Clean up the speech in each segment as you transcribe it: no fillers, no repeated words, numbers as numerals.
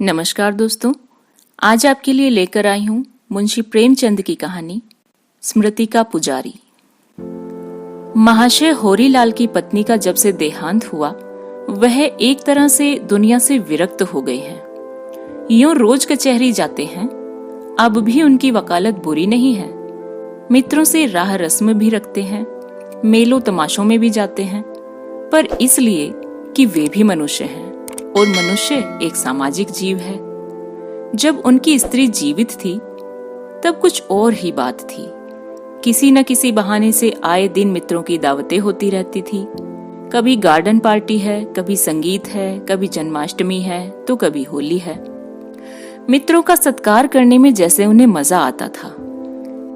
नमस्कार दोस्तों, आज आपके लिए लेकर आई हूं मुंशी प्रेमचंद की कहानी स्मृति का पुजारी। महाशय होरीलाल की पत्नी का जब से देहांत हुआ, वह एक तरह से दुनिया से विरक्त हो गए हैं। यूं रोज कचहरी जाते हैं, अब भी उनकी वकालत बुरी नहीं है। मित्रों से राह रस्म भी रखते हैं, मेलों तमाशों में भी जाते हैं, पर इसलिए कि वे भी मनुष्य हैं और मनुष्य एक सामाजिक जीव है। जब उनकी स्त्री जीवित थी तब कुछ और ही बात थी। किसी न किसी बहाने से आए दिन मित्रों की दावतें होती रहती थी। कभी गार्डन पार्टी है, कभी संगीत है, कभी जन्माष्टमी है, तो कभी होली है। मित्रों का सत्कार करने में जैसे उन्हें मजा आता था।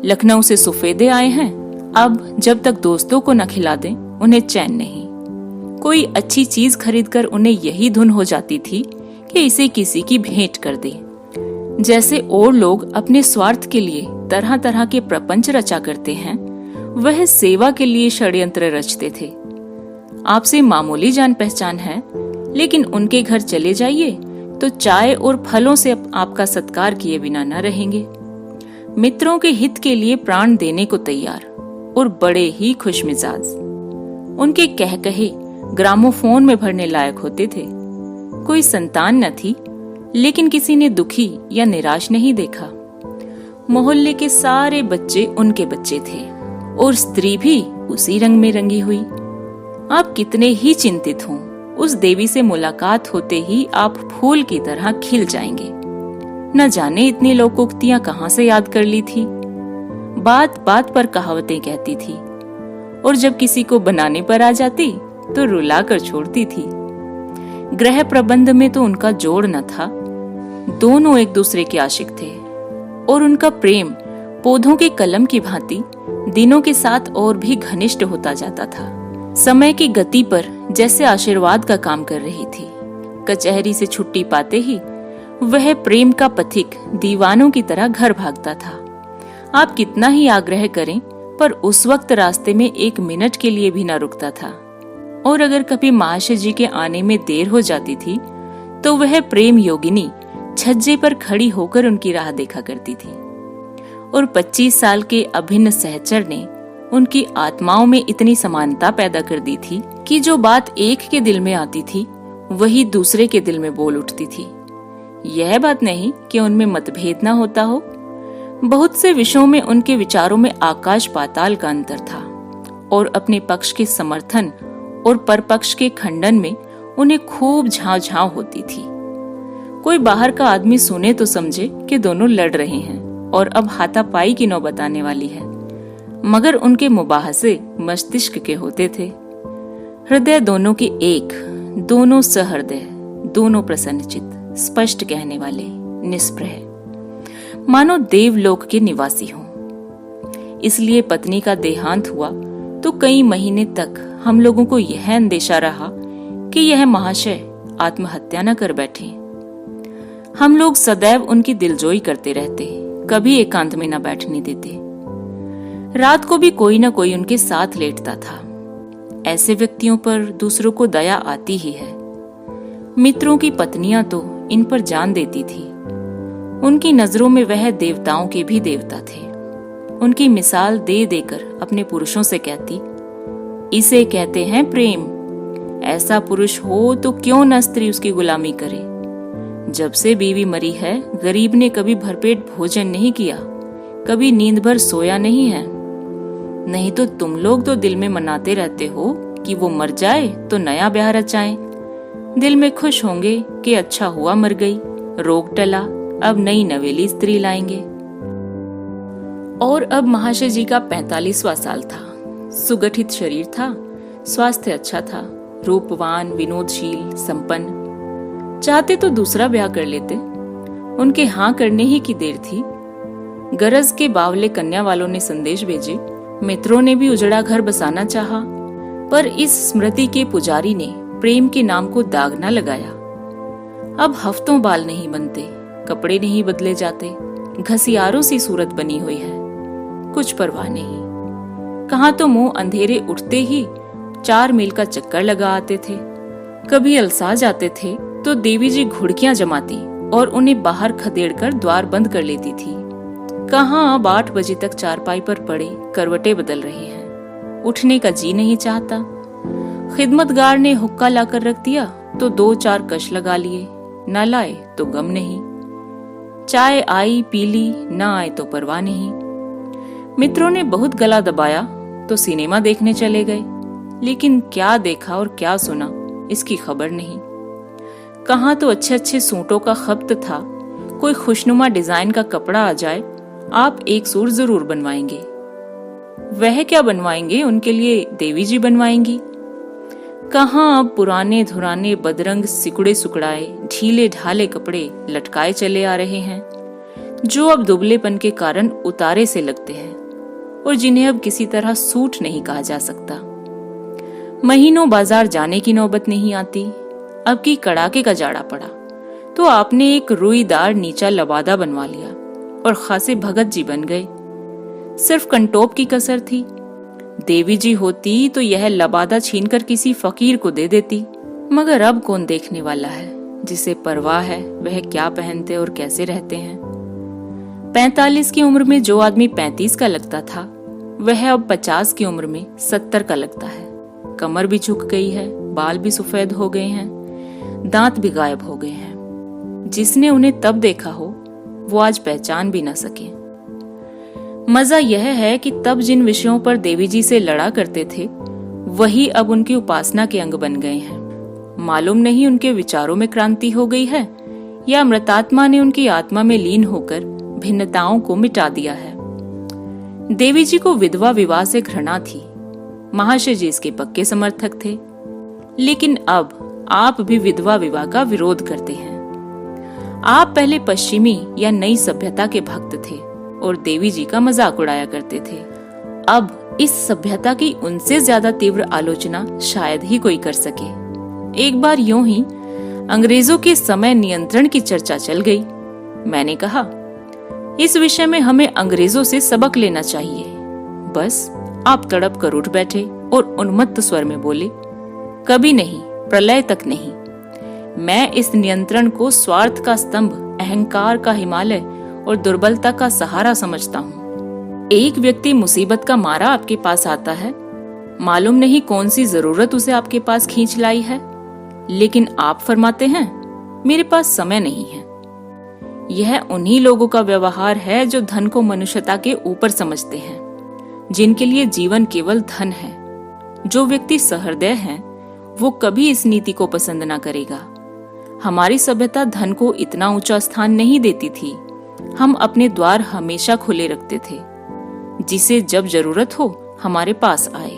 लखनऊ से सुफेदे आए हैं, अब जब तक दोस्तों को न खिला दें उन्हें चैन नहीं। कोई अच्छी चीज खरीदकर उन्हें यही धुन हो जाती थी कि इसे किसी की भेंट कर दें। जैसे और लोग अपने स्वार्थ के लिए तरह तरह के प्रपंच रचा करते हैं, वह सेवा के लिए षड्यंत्र रचते थे। आपसे मामूली जान पहचान है, लेकिन उनके घर चले जाइए तो चाय और फलों से आपका सत्कार किए बिना न रहेंगे। मित्रों के हित के लिए प्राण देने को तैयार और बड़े ही खुशमिजाज। उनके कह कहे ग्रामोफोन में भरने लायक होते थे। कोई संतान न थी, लेकिन किसी ने दुखी या निराश नहीं देखा। मोहल्ले के सारे बच्चे उनके बच्चे थे और स्त्री भी उसी रंग में रंगी हुई। आप कितने ही चिंतित हों, उस देवी से मुलाकात होते ही आप फूल की तरह खिल जाएंगे। न जाने इतनी लोकोक्तियां कहां से याद कर ली थी। बात बात पर कहावतें कहती थी और जब किसी को बनाने पर आ जाती तो रुला कर छोड़ती थी। गृह प्रबंध में तो उनका जोड़ न था। दोनों एक दूसरे के आशिक थे और उनका प्रेम पौधों के कलम की भांति दिनों के साथ और भी घनिष्ठ होता जाता था। समय की गति पर जैसे आशीर्वाद का काम कर रही थी। कचहरी से छुट्टी पाते ही वह प्रेम का पथिक दीवानों की तरह घर भागता था। आप कितना ही आग्रह करें, पर उस वक्त रास्ते में एक मिनट के लिए भी न रुकता था। और अगर कभी महाशय जी के आने में देर हो जाती थी तो वह प्रेम योगिनी छज्जे पर खड़ी होकर उनकी राह देखा करती थी। और 25 साल के अभिन्न सहचर ने उनकी आत्माओं में इतनी समानता पैदा कर दी थी कि जो बात एक के दिल में आती थी वही दूसरे के दिल में बोल उठती थी। यह बात नहीं कि उनमें मतभेद न होता हो, बहुत से विषयों में उनके विचारों में आकाश पाताल का अंतर था और अपने पक्ष के समर्थन और परपक्ष के खंडन में उन्हें खूब झांव होती थी। कोई बाहर का आदमी सुने तो समझे कि दोनों लड़ रहे हैं और अब हाथापाई की नौबत आने वाली है, मगर उनके मुबाहसे मस्तिष्क के होते थे। हृदय दोनों के एक, दोनों सहृदय, दोनों प्रसन्नचित, स्पष्ट कहने वाले, निष्प्रह, मानो देवलोक के निवासी हों। इसलिए पत्नी का देहांत हुआ तो कई महीने तक हम लोगों को यह अंदेशा रहा कि यह महाशय आत्महत्या न कर बैठे। हम लोग सदैव उनकी दिलजोई करते रहते, कभी एकांत में न बैठने देते। रात को भी कोई न कोई उनके साथ लेटता था। ऐसे व्यक्तियों पर दूसरों को दया आती ही है। मित्रों की पत्नियां तो इन पर जान देती थी। उनकी नजरों में वह देवताओं के भी देवता थे। उनकी मिसाल दे देकर अपने पुरुषों से कहती, इसे कहते हैं प्रेम। ऐसा पुरुष हो तो क्यों न स्त्री उसकी गुलामी करे। जब से बीवी मरी है, गरीब ने कभी भरपेट भोजन नहीं किया, कभी नींद भर सोया नहीं है। नहीं तो तुम लोग तो दिल में मनाते रहते हो कि वो मर जाए तो नया ब्याह रचाएं। दिल में खुश होंगे कि अच्छा हुआ मर गई, रोग टला, अब नई नवेली स्त्री लाएंगे। और अब महाशय जी का 45वां साल था। सुगठित शरीर था, स्वास्थ्य अच्छा था, रूपवान, विनोदशील, संपन्न। चाहते तो दूसरा ब्याह कर लेते। उनके हाँ करने ही की देर थी। गरज के बावले कन्या वालों ने संदेश भेजे। मित्रों ने भी उजड़ा घर बसाना चाहा, पर इस स्मृति के पुजारी ने प्रेम के नाम को दाग न लगाया। अब हफ्तों बाल नहीं बनते, कपड़े नहीं बदले जाते, घसियारों सी सूरत बनी हुई है, कुछ परवाह नहीं। कहां तो मुंह अंधेरे उठते ही 4 मील का चक्कर लगा आते थे। कभी अलसा जाते थे तो देवी जी घुड़कियां जमाती और उन्हें बाहर खदेड़कर द्वार बंद कर लेती थी। कहाँ अब 8 बजे तक चारपाई पर पड़े करवटें बदल रहे हैं। उठने का जी नहीं चाहता। खिदमतगार ने हुक्का लाकर रख दिया तो 2-4 कश लगा लिए, न लाए तो गम नहीं। चाय आई पी ली, न आए तो परवाह नहीं। मित्रों ने बहुत गला दबाया तो सिनेमा देखने चले गए, लेकिन क्या देखा और क्या सुना इसकी खबर नहीं। कहाँ तो अच्छे अच्छे सूटों का खप्त था, कोई खुशनुमा डिजाइन का कपड़ा आ जाए आप एक सूट जरूर बनवाएंगे। वह क्या बनवाएंगे, उनके लिए देवी जी बनवाएंगी। कहाँ अब पुराने धुराने बदरंग सिकुड़े सुकड़ाए ढीले ढाले कपड़े लटकाए चले आ रहे हैं, जो अब दुबलेपन के कारण उतारे से लगते हैं और जिन्हें अब किसी तरह सूट नहीं कहा जा सकता। महीनों बाजार जाने की नौबत नहीं आती। अब की कड़ाके का जाड़ा पड़ा तो आपने एक रुईदार नीचा लबादा बनवा लिया और खासे भगत जी बन गए। सिर्फ कंटोप की कसर थी। देवी जी होती तो यह लबादा छीनकर किसी फकीर को दे देती, मगर अब कौन देखने वाला है। जिसे परवाह है वह क्या पहनते और कैसे रहते हैं। 45 की उम्र में जो आदमी 35 का लगता था, वह अब 50 की उम्र में 70 का लगता है। कमर भी झुक गई है, बाल भी सफेद हो गए हैं, दांत भी गायब हो गए हैं। जिसने उन्हें तब देखा हो वो आज पहचान भी न सके। मजा यह है कि तब जिन विषयों पर देवी जी से लड़ा करते थे, वही अब उनकी उपासना के अंग बन गए हैं। मालूम नहीं उनके विचारों में क्रांति हो गई है या मृतात्मा ने उनकी आत्मा में लीन होकर भिन्नताओं को मिटा दिया है। देवी जी को विधवा विवाह से घृणा थी। महाशय जी इसके पक्के समर्थक थे, लेकिन अब आप भी विधवा विवाह का विरोध करते हैं। आप पहले पश्चिमी या नई सभ्यता के भक्त थे और देवी जी का मजाक उड़ाया करते थे। अब इस सभ्यता की उनसे ज्यादा तीव्र आलोचना शायद ही कोई कर सके। एक बार यूं ही अंग्रेजों के समय नियंत्रण की चर्चा चल गई। मैंने कहा, इस विषय में हमें अंग्रेजों से सबक लेना चाहिए। बस आप तड़प कर उठ बैठे और उन्मत्त स्वर में बोले, कभी नहीं, प्रलय तक नहीं। मैं इस नियंत्रण को स्वार्थ का स्तंभ, अहंकार का हिमालय और दुर्बलता का सहारा समझता हूँ। एक व्यक्ति मुसीबत का मारा आपके पास आता है, मालूम नहीं कौन सी जरूरत उसे आपके पास खींच लाई है, लेकिन आप फरमाते हैं मेरे पास समय नहीं है। यह उन्हीं लोगों का व्यवहार है जो धन को मनुष्यता के ऊपर समझते हैं, जिनके लिए जीवन केवल धन है। जो व्यक्ति सहृदय है वो कभी इस नीति को पसंद ना करेगा। हमारी सभ्यता धन को इतना ऊंचा स्थान नहीं देती थी। हम अपने द्वार हमेशा खुले रखते थे, जिसे जब जरूरत हो हमारे पास आए।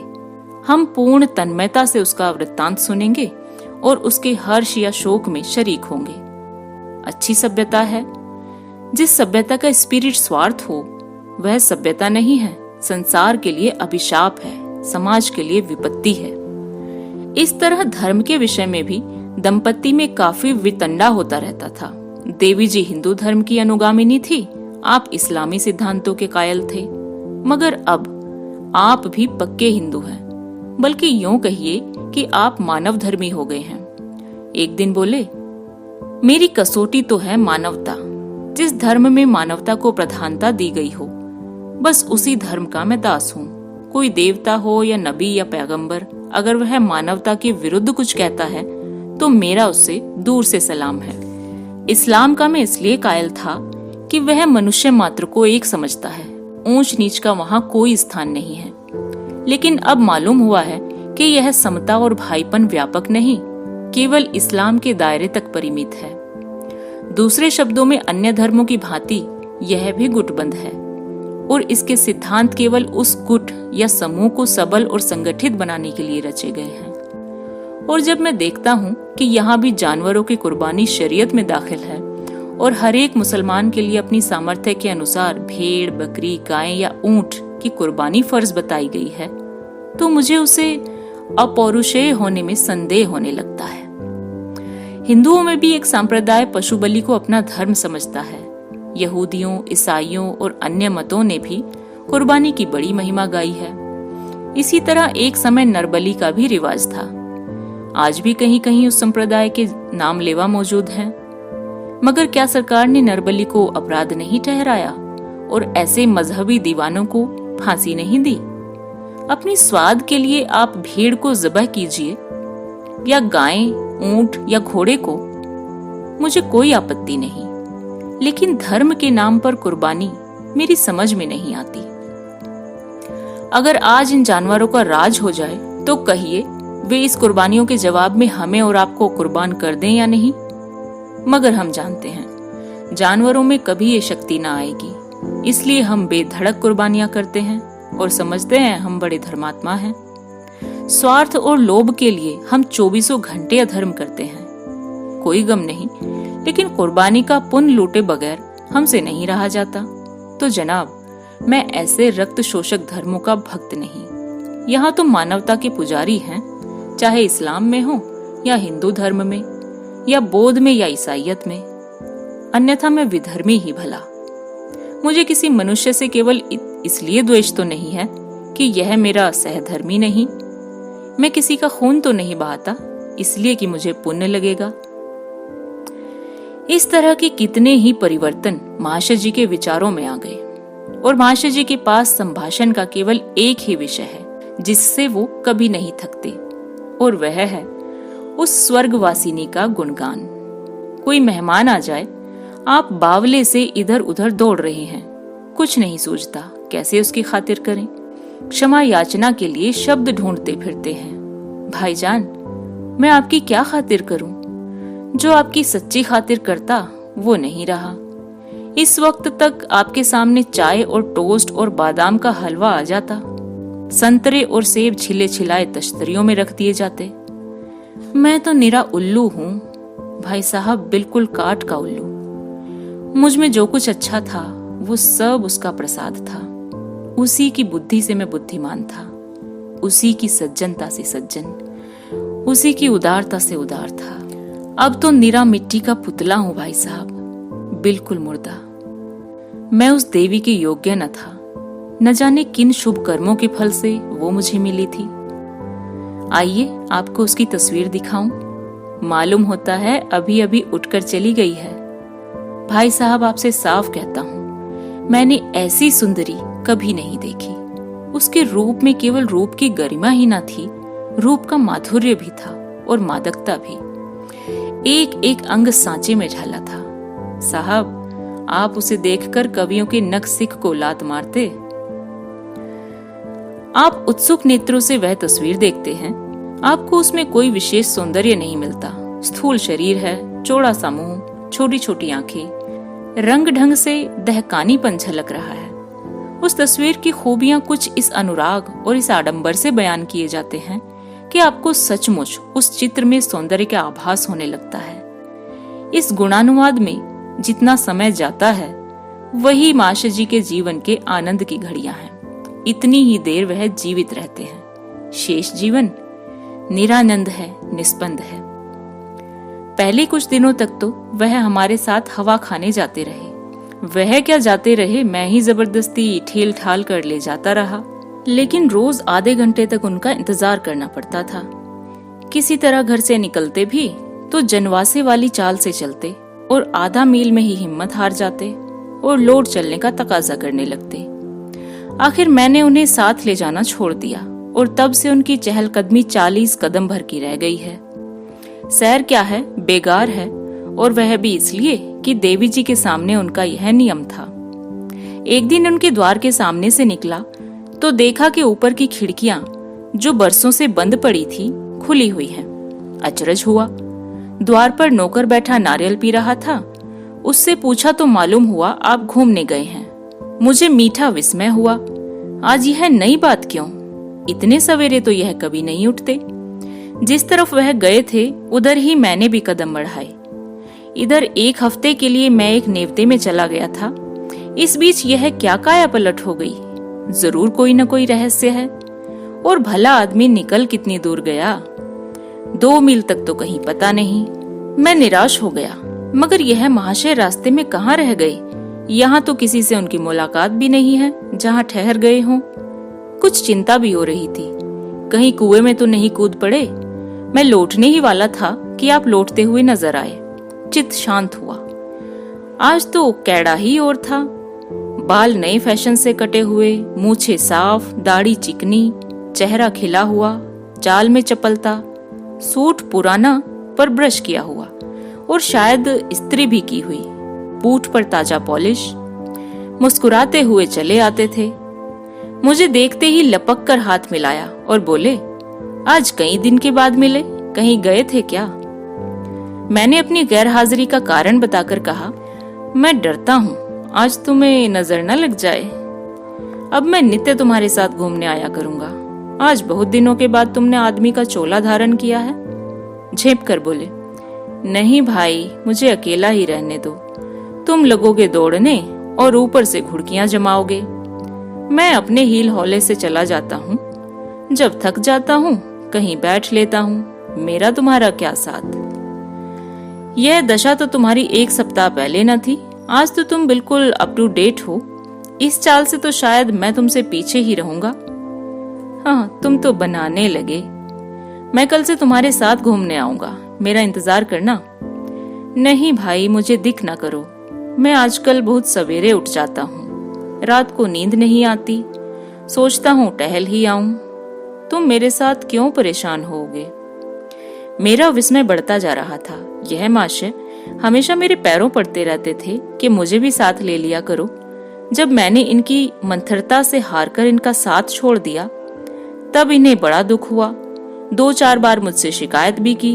हम पूर्ण तन्मयता से उसका वृत्तांत सुनेंगे और उसके हर्ष या शोक में शरीक होंगे। अच्छी सभ्यता है। जिस सभ्यता का स्पिरिट स्वार्थ हो, वह सभ्यता नहीं है, संसार के लिए अभिशाप है, समाज के लिए विपत्ति है। इस तरह धर्म के विषय में भी दंपत्ति में काफी वितंडा होता रहता था। देवी जी हिंदू धर्म की अनुगामिनी थी, आप इस्लामी सिद्धांतों के कायल थे। मगर अब आप भी पक्के हिंदू हैं, बल्कि यूं कहिए कि आप मानव धर्मी हो गए हैं। एक दिन बोले, मेरी कसौटी तो है मानवता। जिस धर्म में मानवता को प्रधानता दी गई हो, बस उसी धर्म का मैं दास हूँ। कोई देवता हो या नबी या पैगंबर, अगर वह मानवता के विरुद्ध कुछ कहता है तो मेरा उससे दूर से सलाम है। इस्लाम का मैं इसलिए कायल था कि वह मनुष्य मात्र को एक समझता है, ऊंच नीच का वहां कोई स्थान नहीं है। लेकिन अब मालूम हुआ है कि यह समता और भाईपन व्यापक नहीं, केवल इस्लाम के दायरे तक परिमित है। दूसरे शब्दों में अन्य धर्मों की भांति यह भी गुटबंद है और इसके सिद्धांत केवल उस गुट या समूह को सबल और संगठित बनाने के लिए रचे गए हैं। और जब मैं देखता हूँ कि यहाँ भी जानवरों की कुर्बानी शरीयत में दाखिल है और हर एक मुसलमान के लिए अपनी सामर्थ्य के अनुसार भेड़, बकरी, गाय या ऊंट की कुर्बानी फर्ज बताई गई है, तो मुझे उसे अपौरुषेय होने में संदेह होने लगता है। हिंदुओं में भी एक संप्रदाय पशु बलि को अपना धर्म समझता है। यहूदियों, ईसाइयों और अन्य मतों ने भी कुर्बानी की बड़ी महिमा गाई है। इसी तरह एक समय नरबली का भी रिवाज था। आज भी कहीं कहीं उस संप्रदाय के नाम लेवा मौजूद हैं। मगर क्या सरकार ने नरबली को अपराध नहीं ठहराया और ऐसे मजहबी दीवानों को फांसी नहीं दी? अपनी स्वाद के लिए आप भेड़ को ज़बह कीजिए या गाय, ऊंट या घोड़े को, मुझे कोई आपत्ति नहीं, लेकिन धर्म के नाम पर कुर्बानी मेरी समझ में नहीं आती। अगर आज इन जानवरों का राज हो जाए तो कहिए वे इस कुर्बानियों के जवाब में हमें और आपको कुर्बान कर दें या नहीं। मगर हम जानते हैं जानवरों में कभी ये शक्ति ना आएगी, इसलिए हम बेधड़क कुर्बानियां करते हैं और समझते हैं हम बड़े धर्मात्मा हैं। स्वार्थ और लोभ के लिए हम 24 घंटे अधर्म करते हैं। कोई गम नहीं, लेकिन कुर्बानी का पुण्य लूटे बगैर हमसे नहीं रहा जाता। तो जनाब, मैं ऐसे रक्त शोषक धर्मों का भक्त नहीं। यहाँ तो मानवता के पुजारी हैं, चाहे इस्लाम में हो या हिंदू धर्म में या बौद्ध में या ईसाइयत में। अन्यथा मैं विधर्मी ही भला। मुझे किसी मनुष्य से केवल इसलिए द्वेष तो नहीं है कि यह मेरा सहधर्मी नहीं। मैं किसी का खून तो नहीं बहाता इसलिए कि मुझे पुण्य लगेगा। इस तरह के कितने ही परिवर्तन महाशय जी के विचारों में आ गए और महाशय जी के पास संभाषण का केवल एक ही विषय है जिससे वो कभी नहीं थकते, और वह है उस स्वर्गवासिनी का गुणगान। कोई मेहमान आ जाए, आप बावले से इधर उधर दौड़ रहे हैं, कुछ नहीं सूझता कैसे उसकी खातिर करें। क्षमा याचना के लिए शब्द ढूंढते फिरते हैं। भाईजान, मैं आपकी क्या खातिर करूं? जो आपकी सच्ची खातिर करता वो नहीं रहा। इस वक्त तक आपके सामने चाय और टोस्ट और बादाम का हलवा आ जाता, संतरे और सेब छिले छिलाए तश्तरियों में रख दिए जाते। मैं तो निरा उल्लू हूँ भाई साहब, बिल्कुल काट का उल्लू। मुझ में जो कुछ अच्छा था वो सब उसका प्रसाद था। उसी की बुद्धि से मैं बुद्धिमान था, उसी की सज्जनता से सज्जन, उसी की उदारता से उदार था। अब तो निरा मिट्टी का पुतला हूँ भाई साहब, बिल्कुल मुर्दा। मैं उस देवी के योग्य न था, न जाने किन शुभ कर्मों के फल से वो मुझे मिली थी। आइए आपको उसकी तस्वीर दिखाऊं। मालूम होता है अभी अभी उठकर चली गई है। भाई साहब, आपसे साफ कहता हूँ, मैंने ऐसी सुंदरी कभी नहीं देखी। उसके रूप में केवल रूप की गरिमा ही न थी, रूप का माधुर्य भी था और मादकता भी। एक एक अंग सांचे में ढला था। साहब, आप उसे देखकर कवियों के नक सिख को लात मारते। आप उत्सुक नेत्रों से वह तस्वीर देखते हैं, आपको उसमें कोई विशेष सौंदर्य नहीं मिलता। स्थूल शरीर है, चौड़ा सा मुंह, छोटी छोटी आंखें, रंग ढंग से दहकानीपन झलक रहा है। उस तस्वीर की खूबियां कुछ इस अनुराग और इस आडंबर से बयान किए जाते हैं कि आपको सचमुच उस चित्र में सौंदर्य का आभास होने लगता है। इस गुणानुवाद में जितना समय जाता है वही महाशय जी के जीवन के आनंद की घड़ियां हैं। इतनी ही देर वह जीवित रहते हैं। शेष जीवन निरानंद है, निस्पंद है। पहले कुछ दिनों तक तो वह हमारे साथ हवा खाने जाते रहे। वह क्या जाते रहे, मैं ही जबरदस्ती ठेल ठाल कर ले जाता रहा। लेकिन रोज आधे घंटे तक उनका इंतजार करना पड़ता था। किसी तरह घर से निकलते भी तो जनवासे वाली चाल से चलते और आधा मील में ही हिम्मत हार जाते और लौट चलने का तकाजा करने लगते। आखिर मैंने उन्हें साथ ले जाना छोड़ दिया और तब से उनकी चहलकदमी 40 कदम भर की रह गई है। सैर क्या है, बेगार है, और वह भी इसलिए कि देवी जी के सामने उनका यह नियम था। एक दिन उनके द्वार के सामने से निकला तो देखा कि ऊपर की खिड़कियां जो बरसों से बंद पड़ी थी खुली हुई हैं। अचरज हुआ। द्वार पर नौकर बैठा नारियल पी रहा था। उससे पूछा तो मालूम हुआ आप घूमने गए हैं। मुझे मीठा विस्मय हुआ। आज यह नई बात क्यों? इतने सवेरे तो यह कभी नहीं उठते। जिस तरफ वह गए थे उधर ही मैंने भी कदम बढ़ाए। इधर 1 हफ्ते के लिए मैं एक नेवते में चला गया था। इस बीच यह क्या काया पलट हो गई? जरूर कोई न कोई रहस्य है। और भला आदमी निकल कितनी दूर गया? 2 मील तक तो कहीं पता नहीं। मैं निराश हो गया। मगर यह महाशय रास्ते में कहाँ रह गए? यहाँ तो किसी से उनकी मुलाकात भी नहीं है जहाँ ठहर गए हों। कुछ चिंता भी हो रही थी, कहीं कुएं में तो नहीं कूद पड़े। मैं लौटने ही वाला था कि आप लौटते हुए नजर आए। चित्त शांत हुआ। आज तो कैड़ा ही और था। बाल नए फैशन से कटे हुए, मूछें साफ, दाढ़ी चिकनी, चेहरा खिला हुआ, चाल में चपलता, सूट पुराना पर ब्रश किया हुआ और शायद इस्त्री भी की हुई, पूठ पर ताजा पॉलिश। मुस्कुराते हुए चले आते थे। मुझे देखते ही लपक कर हाथ मिलाया और बोले, आज कई दिन के बाद मिले, कहीं गए थे क्या? मैंने अपनी गैर हाजिरी का कारण बताकर कहा, मैं डरता हूँ आज तुम्हें नजर न लग जाए। अब मैं नित्य तुम्हारे साथ घूमने आया करूंगा। आज बहुत दिनों के बाद तुमने आदमी का चोला धारण किया है। झेप कर बोले, नहीं भाई, मुझे अकेला ही रहने दो। तुम लगोगे दौड़ने और ऊपर से घुड़कियां जमाओगे। मैं अपने हील हौले से चला जाता हूँ। जब थक जाता हूँ कहीं बैठ लेता हूँ। मेरा तुम्हारा क्या साथ। यह दशा तो तुम्हारी 1 सप्ताह पहले न थी। आज तो तुम बिल्कुल अप टू डेट हो। इस चाल से तो शायद मैं तुमसे पीछे ही रहूंगा। हाँ, तुम तो बनाने लगे। मैं कल से तुम्हारे साथ घूमने आऊंगा, मेरा इंतजार करना। नहीं भाई, मुझे दिख ना करो। मैं आजकल बहुत सवेरे उठ जाता हूँ। रात को नींद नहीं आती। सोचता हूँ टहल ही आऊं। तुम मेरे साथ क्यों परेशान होगे? मेरा विस्मय बढ़ता जा रहा था। यह महाशय हमेशा मेरे पैरों पड़ते रहते थे कि मुझे भी साथ ले लिया करो। जब मैंने इनकी मंथरता से हारकर इनका साथ छोड़ दिया, तब इन्हें बड़ा दुख हुआ। 2-4 बार मुझसे शिकायत भी की।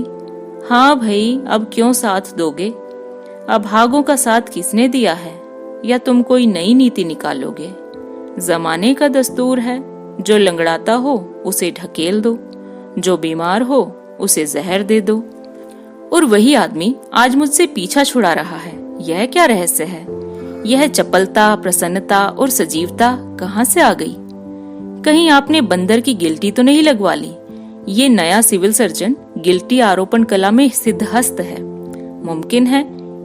हाँ भाई, अब क्यों साथ दोगे? अभागों का साथ किसने दिया है? या तुम कोई नई नीति निकालोगे? जमाने का दस्तूर है, जो लंगड़ाता हो उसे ढकेल दो, जो बीमार हो उसे जहर दे दो। और वही आदमी आज मुझसे पीछा छुड़ा रहा है। यह क्या रहस्य है? यह चपलता, प्रसन्नता और सजीवता कहाँ से आ गई? कहीं आपने बंदर की गिल्टी तो नहीं लगवा ली? ये नया सिविल सर्जन गिल्टी आरोपण कला में सिद्धहस्त है। मुमकिन है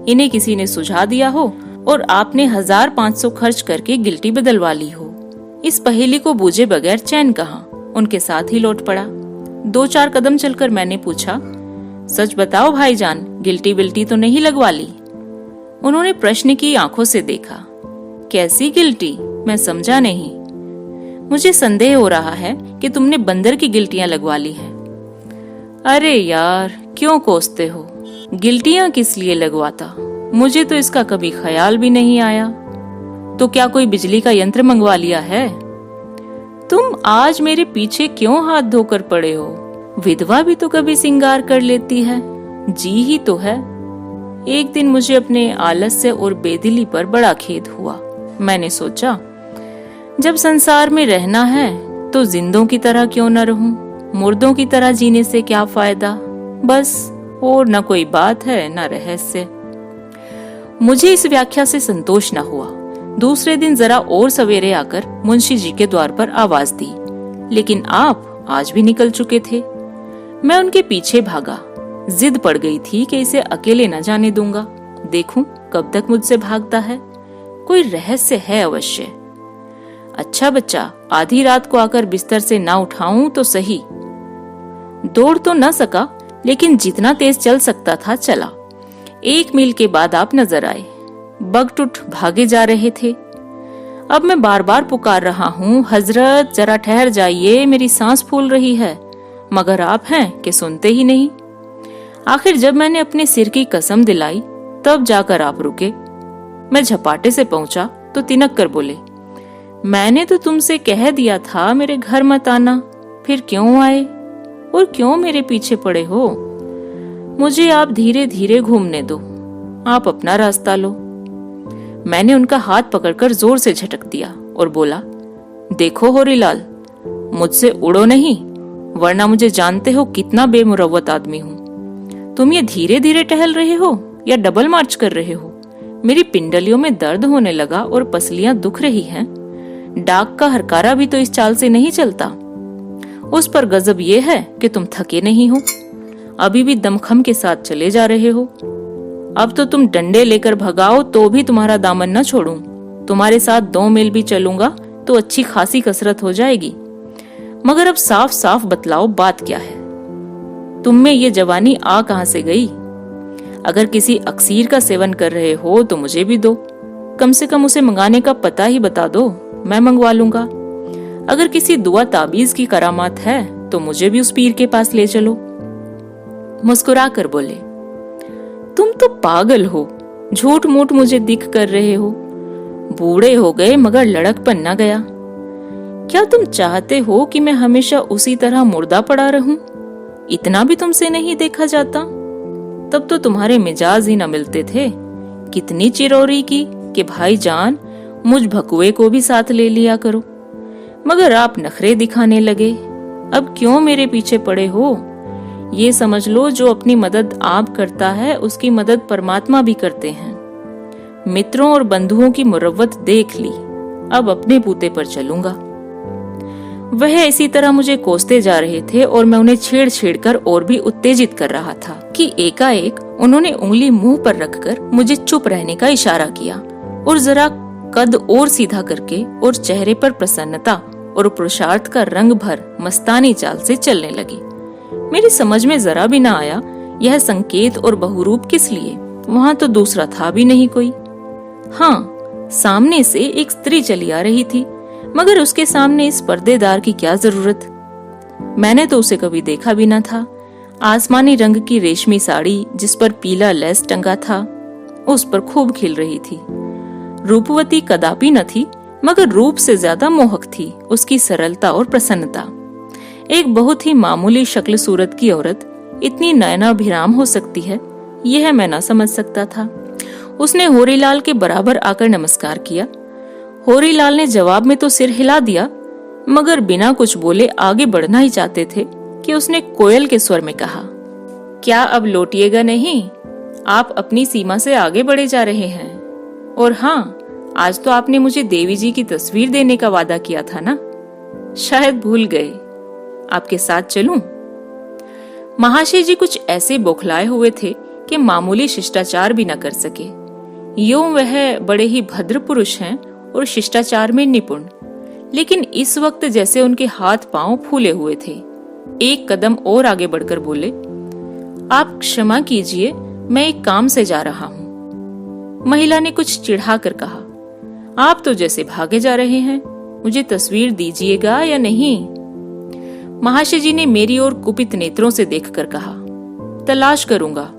इन्हें किसी ने सुझा दिया हो और आपने 1500 खर्च करके गिल्टी बदलवा ली हो। इस पहेली को बूझे बगैर चैन कहाँ, उनके साथ ही लौट पड़ा। 2-4 कदम चलकर मैंने पूछा, सच बताओ भाईजान, गिल्टी विल्टी तो नहीं लगवा ली? उन्होंने प्रश्न की आंखों से देखा। कैसी गिल्टी? मैं समझा नहीं। मुझे संदेह हो रहा है कि तुमने बंदर की गिल्टियां लगवा ली है। अरे यार, क्यों कोसते हो? गिल्टियां किस लिए लगवाता? मुझे तो इसका कभी ख्याल भी नहीं आया। तो क्या कोई बिजली का यंत्र मंगवा लिया है? तुम आज मेरे पीछे क्यों हाथ धोकर पड़े हो? विधवा भी तो कभी सिंगार कर लेती है। जी ही तो है। एक दिन मुझे अपने आलस्य और बेदिली पर बड़ा खेद हुआ। मैंने सोचा, जब संसार में रहना है तो जिंदों की तरह क्यों न रहूं? मुर्दों की तरह जीने से क्या फायदा? बस, और न कोई बात है न रहस्य। मुझे इस व्याख्या से संतोष न हुआ। दूसरे दिन जरा और सवेरे आकर मुंशी जी के द्वार पर आवाज दी, लेकिन आप आज भी निकल चुके थे। मैं उनके पीछे भागा। जिद पड़ गई थी कि इसे अकेले न जाने दूंगा। देखूं कब तक मुझसे भागता है। कोई रहस्य है अवश्य। अच्छा बच्चा, आधी रात को आकर बिस्तर से ना उठाऊं तो सही। दौड़ तो न सका, लेकिन जितना तेज चल सकता था चला। 1 मील के बाद आप नजर आए। बगटुट भागे जा रहे थे। अब मैं बार बार पुकार रहा हूँ, हजरत जरा ठहर जाइए, मेरी सांस फूल रही है, मगर आप हैं कि सुनते ही नहीं। आखिर जब मैंने अपने सिर की कसम दिलाई, तब जाकर आप रुके। मैं झपाटे से पहुंचा तो तिनक कर बोले, मैंने तो तुमसे कह दिया था मेरे घर मत आना, फिर क्यों आए और क्यों मेरे पीछे पड़े हो? मुझे आप धीरे धीरे घूमने दो, आप अपना रास्ता लो। मैंने उनका हाथ पकड़कर जोर से झटक दिया और बोला, देखो होरीलाल, मुझसे उड़ो नहीं, वरना मुझे जानते हो कितना बेमुरव्वत आदमी हूँ। तुम ये धीरे धीरे टहल रहे हो या डबल मार्च कर रहे हो? मेरी पिंडलियों में दर्द होने लगा और पसलियां दुख रही हैं। डाक का हरकारा भी तो इस चाल से नहीं चलता। उस पर गजब ये है कि तुम थके नहीं हो, अभी भी दमखम के साथ चले जा रहे हो। अब तो तुम डंडे लेकर भगाओ तो भी तुम्हारा दामन न छोड़ूं। तुम्हारे साथ 2 मील भी चलूंगा तो अच्छी खासी कसरत हो जाएगी। मगर अब साफ साफ बतलाओ, बात क्या है? तुम में ये जवानी आ कहां से गई? अगर किसी अक्सीर का सेवन कर रहे हो तो मुझे भी दो, कम से कम उसे मंगाने का पता ही बता दो, मैं मंगवा लूंगा। अगर किसी दुआ ताबीज की करामात है तो मुझे भी उस पीर के पास ले चलो। मुस्कुरा कर बोले, तुम तो पागल हो, झूठ मूठ मुझे दिख कर रहे हो। बूढ़े हो गए मगर लड़कपन न गया। क्या तुम चाहते हो कि मैं हमेशा उसी तरह मुर्दा पड़ा रहूं? इतना भी तुमसे नहीं देखा जाता। तब तो तुम्हारे मिजाज ही न मिलते थे। कितनी चिरौरी की कि भाईजान मुझ भकुए को भी साथ ले लिया करो, मगर आप नखरे दिखाने लगे। अब क्यों मेरे पीछे पड़े हो? ये समझ लो, जो अपनी मदद आप करता है उसकी मदद परमात्मा भी करते हैं। मित्रों और बंधुओं की मुरव्वत देख ली, अब अपने बूते पर चलूंगा। वह इसी तरह मुझे कोसते जा रहे थे और मैं उन्हें छेड़ छेड़ कर और भी उत्तेजित कर रहा था कि एकाएक उन्होंने उंगली मुंह पर रखकर मुझे चुप रहने का इशारा किया और जरा कद और सीधा करके और चेहरे पर प्रसन्नता और पुरुषार्थ का रंग भर मस्तानी चाल से चलने लगी। मेरी समझ में जरा भी न आया यह संकेत और बहुरूप किस लिए। वहां तो दूसरा था भी नहीं कोई। हाँ, सामने से एक स्त्री चली आ रही थी, मगर उसके सामने इस पर्देदार की क्या जरूरत। मैंने तो उसे कभी देखा भी न था। आसमानी रंग की रेशमी साड़ी जिस पर पीला लेस टंगा था, उस पर खूब खिल रही थी। रूपवती कदापि न थी, मगर रूप से ज्यादा मोहक थी उसकी सरलता और प्रसन्नता। एक बहुत ही मामूली शक्ल सूरत की औरत इतनी नयनाभिराम हो सकती है, यह मैं न समझ सकता था। उसने होरीलाल के बराबर आकर नमस्कार किया। होरीलाल ने जवाब में तो सिर हिला दिया, मगर बिना कुछ बोले आगे बढ़ना ही चाहते थे कि उसने कोयल के स्वर में कहा, क्या अब लौटिएगा नहीं? आप अपनी सीमा से आगे बढ़े जा रहे हैं। और हाँ, आज तो आपने मुझे देवी जी की तस्वीर देने का वादा किया था ना? शायद भूल गए। आपके साथ चलूं? महाशय जी कुछ ऐसे बौखलाए हुए थे कि मामूली शिष्टाचार भी न कर सके। यूं वह बड़े ही भद्र पुरुष हैं और शिष्टाचार में निपुण, लेकिन इस वक्त जैसे उनके हाथ पांव फूले हुए थे। एक कदम और आगे बढ़कर बोले, आप क्षमा कीजिए, मैं एक काम से जा रहा हूँ। महिला ने कुछ चिढ़ा कर कहा, आप तो जैसे भागे जा रहे हैं, मुझे तस्वीर दीजिएगा या नहीं? महाशय जी ने मेरी ओर कुपित नेत्रों से देखकर कहा, तलाश करूंगा।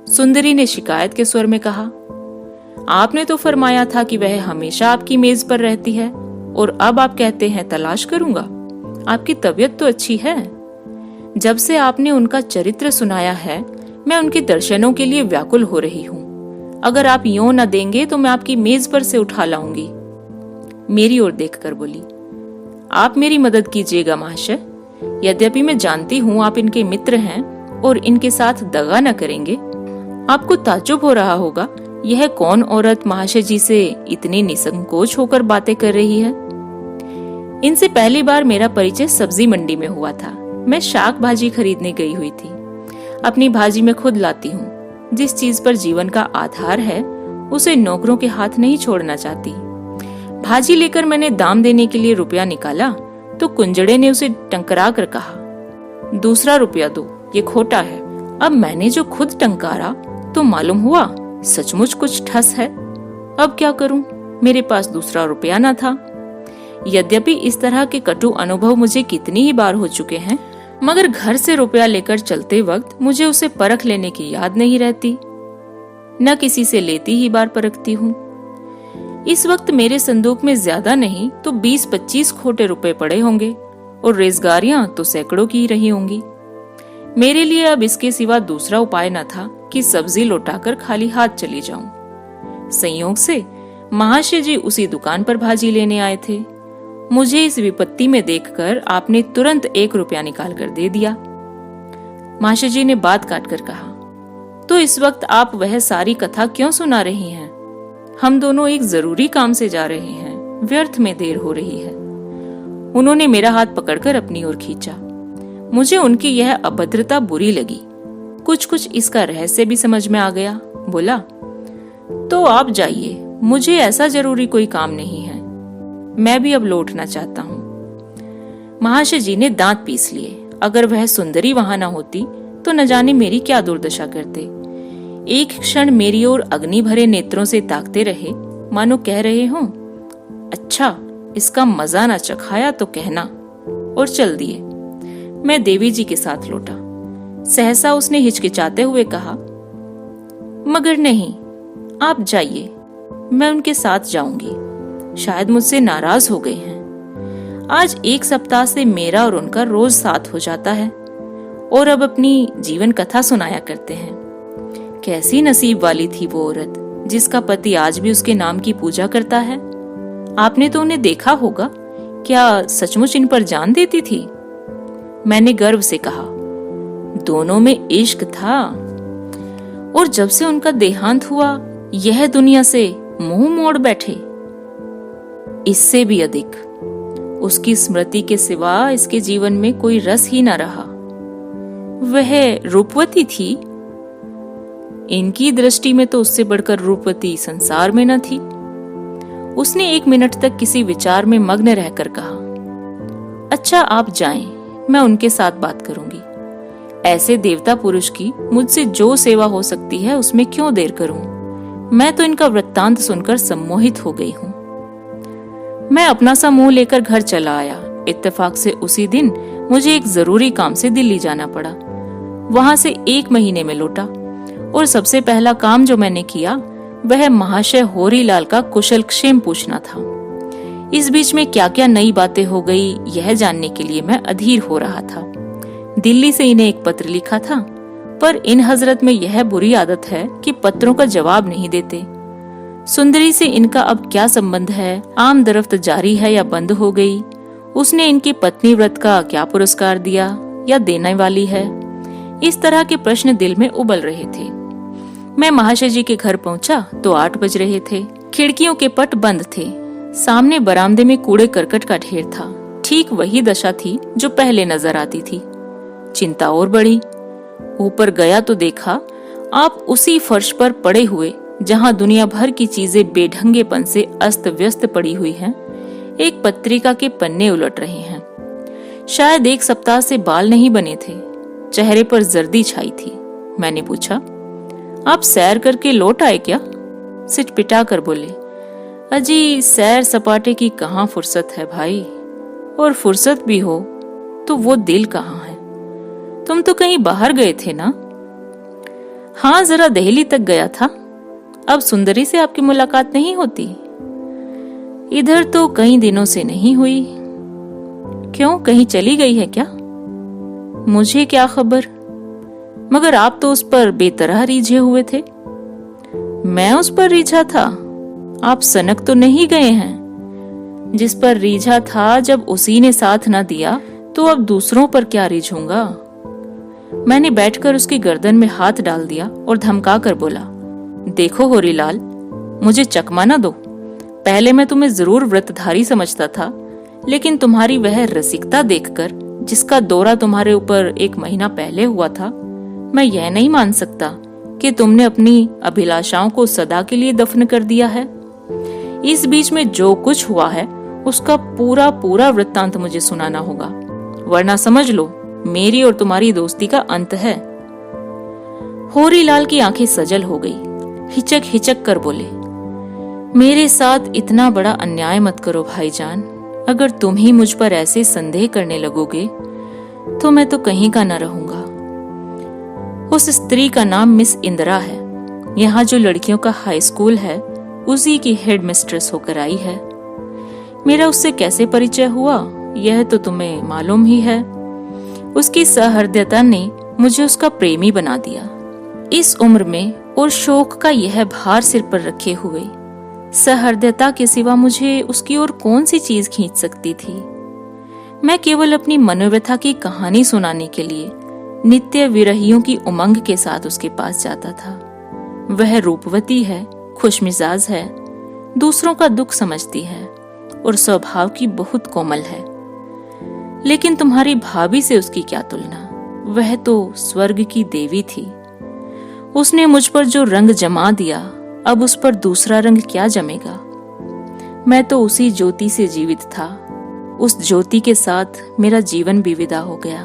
सुंदरी ने शिकायत के स्वर में कहा, आपने तो फरमाया था कि वह हमेशा आपकी मेज पर रहती है, और अब आप कहते हैं तलाश करूंगा। आपकी तबीयत तो अच्छी है। जब से आपने उनका चरित्र सुनाया है, मैं उनके दर्शनों के लिए व्याकुल हो रही हूँ। अगर आप यूं न देंगे तो मैं आपकी मेज पर से उठा लाऊंगी। मेरी ओर देखकर बोली, आप मेरी मदद कीजिएगा महाशय। यद्यपि मैं जानती हूँ आप इनके मित्र हैं और इनके साथ दगा न करेंगे। आपको ताज्जुब हो रहा होगा, यह कौन औरत महाशय जी से इतनी निसंकोच होकर बातें कर रही है। इनसे पहली बार मेरा परिचय सब्जी मंडी में हुआ था। मैं शाक भाजी खरीदने गई हुई थी। अपनी भाजी में खुद लाती हूँ। जिस चीज पर जीवन का आधार है उसे नौकरों के हाथ नहीं छोड़ना चाहती। भाजी लेकर मैंने दाम देने के लिए रुपया निकाला तो कुंजड़े ने उसे टंकरा कर कहा, दूसरा रुपया दो, ये खोटा है। अब मैंने जो खुद टंकारा तो मालूम हुआ सचमुच कुछ ठस है। अब क्या करूं? मेरे पास दूसरा रुपया न था। यद्यपि इस तरह के कटु अनुभव मुझे कितनी ही बार हो चुके हैं, मगर घर से रुपया लेकर चलते वक्त मुझे उसे परख लेने की याद नहीं रहती। न किसी से लेती ही बार परखती हूँ। इस वक्त मेरे संदूक में ज्यादा नहीं तो 20-25 खोटे रुपए पड़े होंगे और रेजगारियां तो सैकड़ों की ही रही होंगी। मेरे लिए अब इसके सिवा दूसरा उपाय न था कि सब्जी लौटाकर खाली हाथ चली जाऊं। संयोग से महाशय जी उसी दुकान पर भाजी लेने आए थे। मुझे इस विपत्ति में देखकर आपने तुरंत 1 रुपया निकाल कर दे दिया। महाशय जी ने बात काट कर कहा, तो इस वक्त आप वह सारी कथा क्यों सुना रही हैं? हम दोनों एक जरूरी काम से जा रहे हैं, व्यर्थ में देर हो रही है। उन्होंने मेरा हाथ पकड़कर अपनी ओर खींचा। मुझे उनकी यह अभद्रता बुरी लगी। कुछ इसका रहस्य भी समझ में आ गया। बोला, तो आप जाइए, मुझे ऐसा जरूरी कोई काम नहीं है। मैं भी अब लौटना चाहता हूँ। महाशय जी ने दांत पीस लिए। अगर वह सुंदरी वहां न होती तो न जाने मेरी क्या दुर्दशा करते। एक क्षण मेरी ओर अग्नि भरे नेत्रों से ताकते रहे, मानो कह रहे हों, अच्छा इसका मजा ना चखाया तो कहना, और चल दिए। मैं देवी जी के साथ लौटा। सहसा उसने हिचकिचाते हुए कहा, मगर नहीं, आप जाइए, मैं उनके साथ जाऊंगी। शायद मुझसे नाराज हो गए हैं। आज 1 सप्ताह से मेरा और उनका रोज साथ हो जाता है और अब अपनी जीवन कथा सुनाया करते हैं। कैसी नसीब वाली थी वो औरत जिसका पति आज भी उसके नाम की पूजा करता है। आपने तो उन्हें देखा होगा, क्या सचमुच इन पर जान देती थी? मैंने गर्व से कहा, दोनों में इश्क था, और जब से उनका देहांत हुआ यह दुनिया से मुंह मोड़ बैठे। इससे भी अधिक, उसकी स्मृति के सिवा इसके जीवन में कोई रस ही न रहा। वह रूपवती थी। इनकी दृष्टि में तो उससे बढ़कर रूपवती संसार में न थी। उसने 1 मिनट तक किसी विचार में मग्न रहकर कहा, अच्छा आप जाएं, मैं उनके साथ बात करूंगी। ऐसे देवता पुरुष की मुझसे जो सेवा हो सकती है उसमें क्यों देर करूं? मैं तो इनका वृत्तांत सुनकर सम्मोहित हो गई हूं। मैं अपना सा मुंह लेकर घर चला आया। इत्तेफाक से उसी दिन मुझे एक जरूरी काम से दिल्ली जाना पड़ा। वहां से 1 महीने में लौटा और सबसे पहला काम जो मैंने किया वह महाशय होरीलाल का कुशल क्षेम पूछना था। इस बीच में क्या क्या नई बातें हो गई यह जानने के लिए मैं अधीर हो रहा था। दिल्ली से इन्हें एक पत्र लिखा था, पर इन हजरत में यह बुरी आदत है कि पत्रों का जवाब नहीं देते। सुंदरी से इनका अब क्या संबंध है? आम दरफ्त जारी है या बंद हो गई? उसने इनकी पत्नी व्रत का क्या पुरस्कार दिया या देने वाली है? इस तरह के प्रश्न दिल में उबल रहे थे। मैं महाशय जी के घर पहुंचा तो 8 बज रहे थे। खिड़कियों के पट बंद थे। सामने बरामदे में कूड़े करकट का ढेर था। ठीक वही दशा थी जो पहले नजर आती थी। चिंता और बढ़ी। ऊपर गया तो देखा आप उसी फर्श पर पड़े हुए, जहां दुनिया भर की चीजें बेढंगेपन से अस्त व्यस्त पड़ी हुई हैं, एक पत्रिका के पन्ने उलट रहे हैं। शायद 1 सप्ताह से बाल नहीं बने थे। चेहरे पर जर्दी छाई थी। मैंने पूछा, आप सैर करके लौट आए क्या? सिटपिटा कर बोले, अजी सैर सपाटे की कहाँ फुर्सत है भाई, और फुर्सत भी हो तो वो दिल कहाँ है? तुम तो कहीं बाहर गए थे ना? हाँ, जरा दिल्ली तक गया था। अब सुंदरी से आपकी मुलाकात नहीं होती? इधर तो कई दिनों से नहीं हुई। क्यों, कहीं चली गई है क्या? मुझे क्या खबर, मगर आप तो उस पर बेतरह रीझे हुए थे। मैं उस पर रीझा था? आप सनक तो नहीं गए हैं? जिस पर रीझा था जब उसी ने साथ न दिया तो अब दूसरों पर क्या रीझूंगा? मैंने बैठकर उसकी गर्दन में हाथ डाल दिया और धमका कर बोला, देखो होरीलाल, मुझे चकमा न दो। पहले मैं तुम्हें जरूर व्रतधारी समझता था, लेकिन तुम्हारी वह रसिकता देखकर, जिसका दौरा तुम्हारे ऊपर 1 महीना पहले हुआ था, मैं यह नहीं मान सकता कि तुमने अपनी अभिलाषाओं को सदा के लिए दफन कर दिया है। इस बीच में जो कुछ हुआ है उसका पूरा पूरा वृत्तांत मुझे सुनाना होगा, वरना समझ लो मेरी और तुम्हारी दोस्ती का अंत है। होरीलाल की आंखें सजल हो गई। हिचक हिचक कर बोले, मेरे साथ इतना बड़ा अन्याय मत करो भाईजान। अगर तुम ही मुझ पर ऐसे संदेह करने लगोगे तो मैं तो कहीं का न रहूंगा। उस स्त्री का नाम मिस इंदिरा है। यहाँ जो लड़कियों का हाई स्कूल है उसी की हेड मिस्ट्रेस होकर आई है। मेरा उससे कैसे परिचय हुआ यह तो तुम्हें मालूम ही है। उसकी सहृदयता ने मुझे उसका प्रेमी बना दिया। इस उम्र में और शोक का यह भार सिर पर रखे हुए सहृदयता के सिवा मुझे उसकी और कौन सी चीज खींच सकती थी? मैं केवल अपनी मनोव्यथा की कहानी सुनाने के लिए नित्य विरहियों की उमंग के साथ उसके पास जाता था। वह रूपवती है, खुशमिजाज है, दूसरों का दुख समझती है और स्वभाव की बहुत कोमल है। लेकिन तुम्हारी भाभी से उसकी क्या तुलना? वह तो स्वर्ग की देवी थी। उसने मुझ पर जो रंग जमा दिया, अब उस पर दूसरा रंग क्या जमेगा? मैं तो उसी ज्योति से जीवित था। उस ज्योति के साथ मेरा जीवन भी विदा हो गया।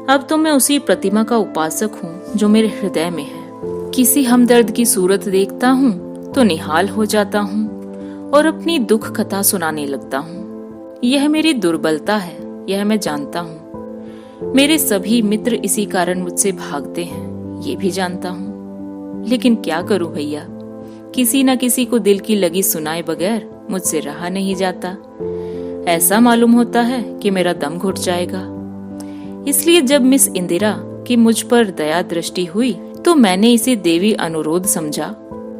अब तो मैं उसी प्रतिमा का उपासक हूँ जो मेरे हृदय में है। किसी हमदर्द की सूरत देखता हूँ तो निहाल हो जाता हूँ और अपनी दुख कथा सुनाने लगता हूँ। यह मेरी दुर्बलता है, यह मैं जानता हूँ। मेरे सभी मित्र इसी कारण मुझसे भागते हैं, ये भी जानता हूँ। लेकिन क्या करूं भैया, किसी न किसी को दिल की लगी सुनाए बगैर मुझसे रहा नहीं जाता। ऐसा मालूम होता है कि मेरा दम घुट जाएगा। इसलिए जब मिस इंदिरा की मुझ पर दया दृष्टि हुई तो मैंने इसे देवी अनुरोध समझा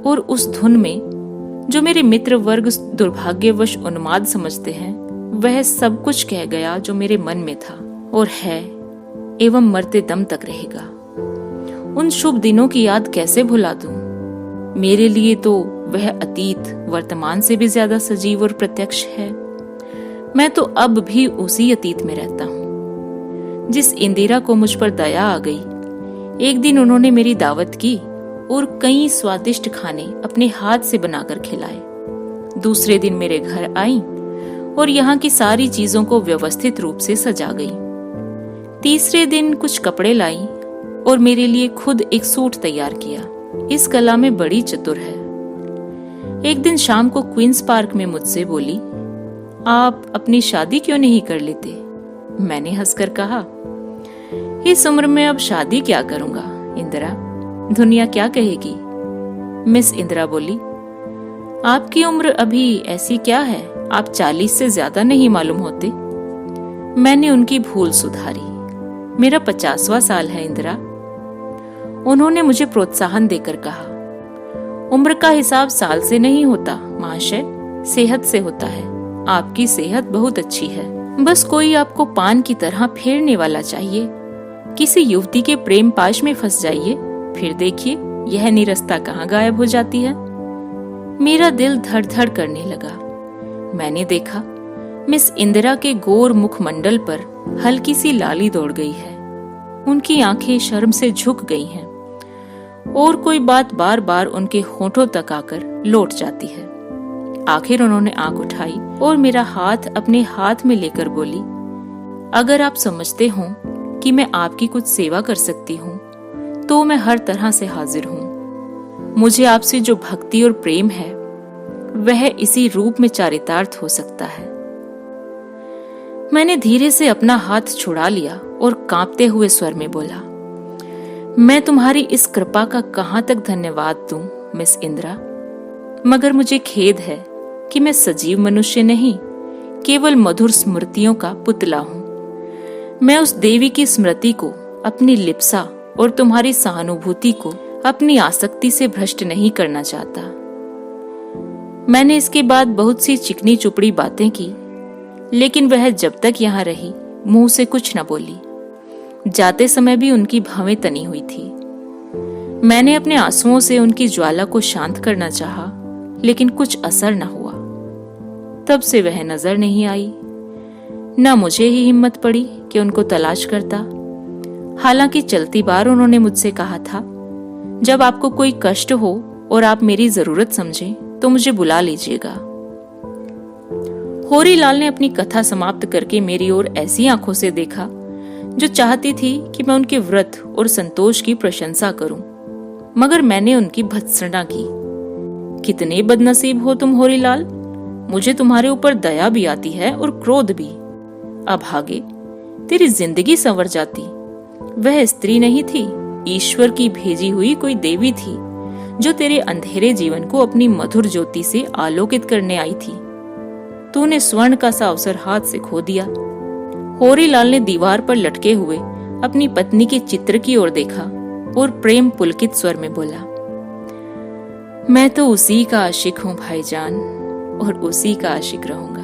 और उस धुन में जो मेरे मित्र वर्ग दुर्भाग्यवश उन्माद समझते हैं, वह सब कुछ कह गया जो मेरे मन में था और है एवं मरते दम तक रहेगा। उन शुभ दिनों की याद कैसे भुला दूं? मेरे लिए तो वह अतीत वर्तमान से भी ज्यादा सजीव और प्रत्यक्ष है। मैं तो अब भी उसी अतीत में रहता हूँ। जिस इंदिरा को मुझ पर दया आ गई, एक दिन उन्होंने मेरी दावत की और कई स्वादिष्ट खाने अपने हाथ से बनाकर खिलाए। दूसरे दिन मेरे घर आई और यहाँ की सारी चीजों को व्यवस्थित रूप से सजा गई। तीसरे दिन कुछ कपड़े लाई और मेरे लिए खुद एक सूट तैयार किया। इस कला में बड़ी चतुर है। एक दिन शाम को क्वींस पार्क में मुझसे बोली, आप अपनी शादी क्यों नहीं कर लेते? मैंने हंसकर कहा, इस उम्र में अब शादी क्या करूंगा इंदिरा, दुनिया क्या कहेगी? मिस इंदिरा बोली, आपकी उम्र अभी ऐसी क्या है, आप 40 से ज्यादा नहीं मालूम होते। मैंने उनकी भूल सुधारी। मेरा 50वां साल है इंदिरा। उन्होंने मुझे प्रोत्साहन देकर कहा, उम्र का हिसाब साल से नहीं होता महाशय, सेहत से होता है। आपकी सेहत बहुत अच्छी है, बस कोई आपको पान की तरह फेरने वाला चाहिए। किसी युवती के प्रेम पाश में फंस जाइए, फिर देखिए यह निरस्ता कहाँ गायब हो जाती है। मेरा दिल धड़ धड़ करने लगा। मैंने देखा मिस इंदिरा के गोर मुखमंडल पर हल्की सी लाली दौड़ गई है। उनकी आंखें शर्म से झुक गई हैं और कोई बात बार बार उनके होठों तक आकर लौट जाती है। आखिर उन्होंने आंख उठाई और मेरा हाथ अपने हाथ में लेकर बोली, अगर आप समझते हो कि मैं आपकी कुछ सेवा कर सकती हूँ तो मैं हर तरह से हाजिर हूँ। मुझे आपसे जो भक्ति और प्रेम है वह इसी रूप में चारितार्थ हो सकता है। मैंने धीरे से अपना हाथ छुड़ा लिया और कांपते हुए स्वर में बोला, मैं तुम्हारी इस कृपा का कहां तक धन्यवाद दूं मिस इंदिरा, मगर मुझे खेद है कि मैं सजीव मनुष्य नहीं, केवल मधुर स्मृतियों का पुतला हूं। मैं उस देवी की स्मृति को, अपनी लिप्सा और तुम्हारी सहानुभूति को अपनी आसक्ति से भ्रष्ट नहीं करना चाहता। मैंने इसके बाद बहुत सी चिकनी चुपड़ी बातें की, लेकिन वह जब तक यहाँ रही मुंह से कुछ न बोली। जाते समय भी उनकी भवें तनी हुई थी। मैंने अपने आंसुओं से उनकी ज्वाला को शांत करना चाहा, लेकिन कुछ असर न हुआ। तब से वह नजर नहीं आई। न मुझे ही हिम्मत पड़ी कि उनको तलाश करता। हालांकि चलती बार उन्होंने मुझसे कहा था, जब आपको कोई कष्ट हो और आप मेरी जरूरत समझें तो मुझे बुला लीजिएगा। होरीलाल ने अपनी कथा समाप्त करके मेरी ओर ऐसी आंखों से देखा जो चाहती थी कि मैं उनके व्रत और संतोष की प्रशंसा करूं, मगर मैंने उनकी भत्सना की। कितने बदनसीब हो तुम होरीलाल, मुझे तुम्हारे ऊपर दया भी आती है और क्रोध भी। अभागे, तेरी जिंदगी संवर जाती। वह स्त्री नहीं थी, ईश्वर की भेजी हुई कोई देवी थी जो तेरे अंधेरे जीवन को अपनी मधुर ज्योति से आलोकित करने आई थी। तूने स्वर्ण का सा अवसर हाथ से खो दिया। होरीलाल ने दीवार पर लटके हुए अपनी पत्नी के चित्र की ओर देखा और प्रेम पुलकित स्वर में बोला, मैं तो उसी का आशिक हूँ भाईजान, और उसी का आशिक रहूंगा।